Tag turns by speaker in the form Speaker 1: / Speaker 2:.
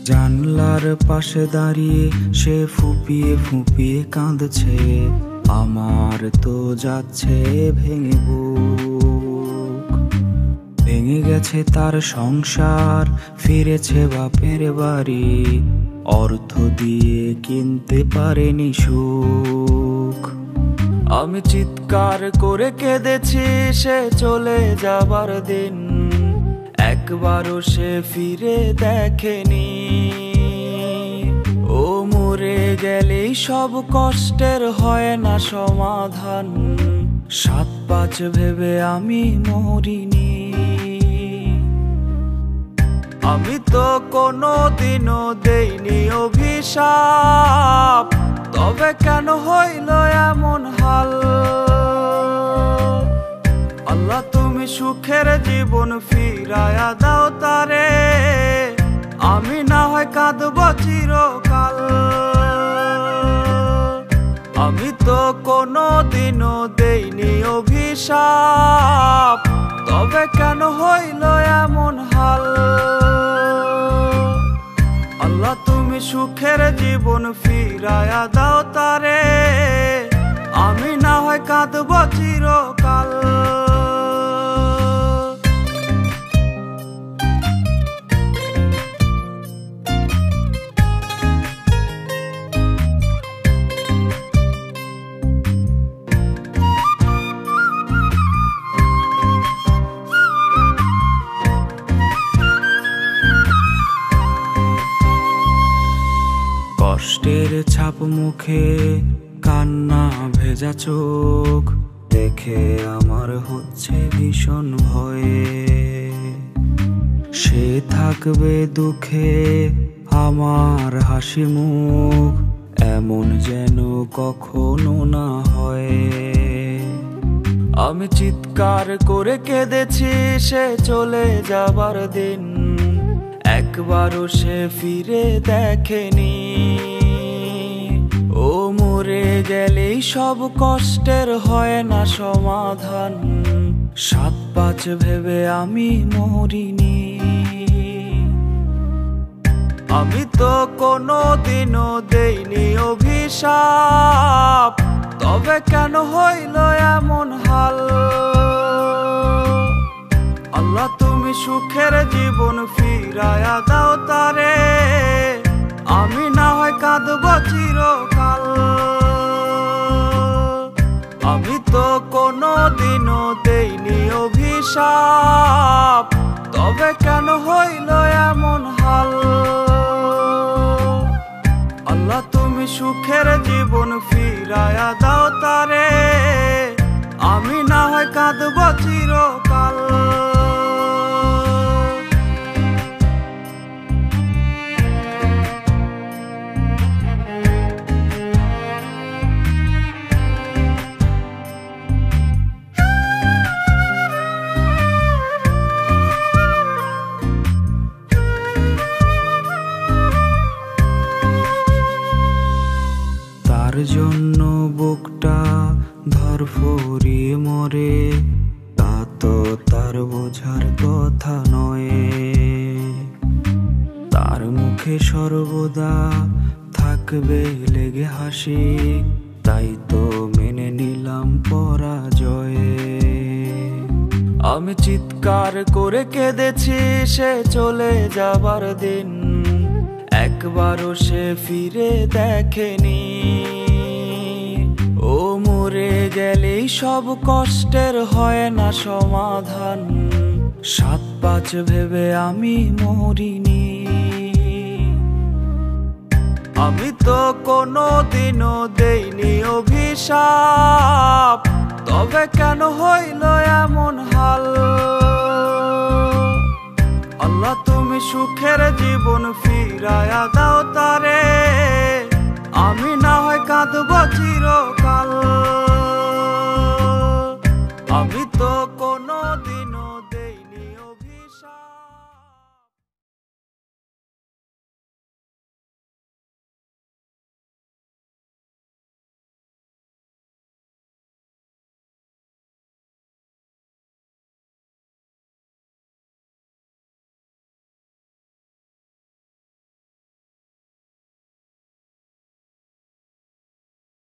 Speaker 1: জানলার পাশে দাঁড়িয়ে সে ফুপিয়ে ফুপিয়ে কাঁদছে, আমার তো যাচ্ছে ভেঙে বুক। ভেঙে গেছে তার সংসার, ফিরেছে বাপের বাড়ি, অর্থ দিয়ে কিনতে পারেনি সুখ। আমি চিৎকার করে কেঁদেছি সে চলে যাবার দিন, একবারও সে ফিরে দেখেনি। ও মরে গেলেই সব কষ্টের হয় না সমাধান, ৭-৫ ভেবে আমি মরিনি। আমি তো কোনোদিনও দেইনি অভিশাপ, তবে কেন হইল এমন হাল? আল্লাহ তুমি সুখের জীবন ফিরায়া দাও তারে, আমি না হয় কাঁদব চিরকাল। আমি তো কোনোদিনও দেইনি অভিশাপ, তবে কেন হইল এমন হাল? আল্লাহ তুমি সুখের জীবন ফিরায়া দাও তারে, আমি না হয় কাঁদব চিরকাল। কষ্টের ছাপ মুখে, কান্না ভেজা চোখ, দেখে আমার হচ্ছে ভীষণ ভয়ে। সে থাকবে দুঃখে আমার হাসি মুখ, এমন যেন কখনো না হয়। আমি চিৎকার করে কেঁদেছি সে চলে যাবার দিন, একবারও সে ফিরে দেখেনি। ও মরে গেলেই সব কষ্টের হয় না সমাধান, ৭-৫ ভেবে আমি মরিনি। আমি তো কোনোদিনও দেইনি অভিশাপ, তবে কেন হইল এমন হাল? আল্লাহ তুমি সুখের জীবন ফিরায়া দাও তারে, আমি না হয় কাঁদব চিরকাল। আমি তো কোনোদিনও দেইনি অভিশাপ, তবে কেন হইল এমন হাল? আল্লাহ তুমি সুখের জীবন ফিরায়া দাও তারে, আমি না হয় কাঁদব চিরকাল। তার জন্য বুকটা ধরফরিয়ে মরে, তা তো তার বোঝার কথা নয়। তার মুখে সর্বদা থাকবে লেগে হাসি, তাই তো মেনে নিলাম পরাজয়ে। আমি চিৎকার করে কেঁদেছি সে চলে যাবার দিন, একবারও সে ফিরে দেখেনি। ও মরে গেলেই সব কষ্টের হয় না সমাধান, ৭-৫ ভেবে আমি মরিনি। আমি তো কোনোদিনও দেইনি অভিশাপ, তবে কেন হইল এমন হাল? আল্লাহ তুমি সুখের জীবন ফিরায়া দাও তারে, আমি না হয় কাঁদব চিরকাল।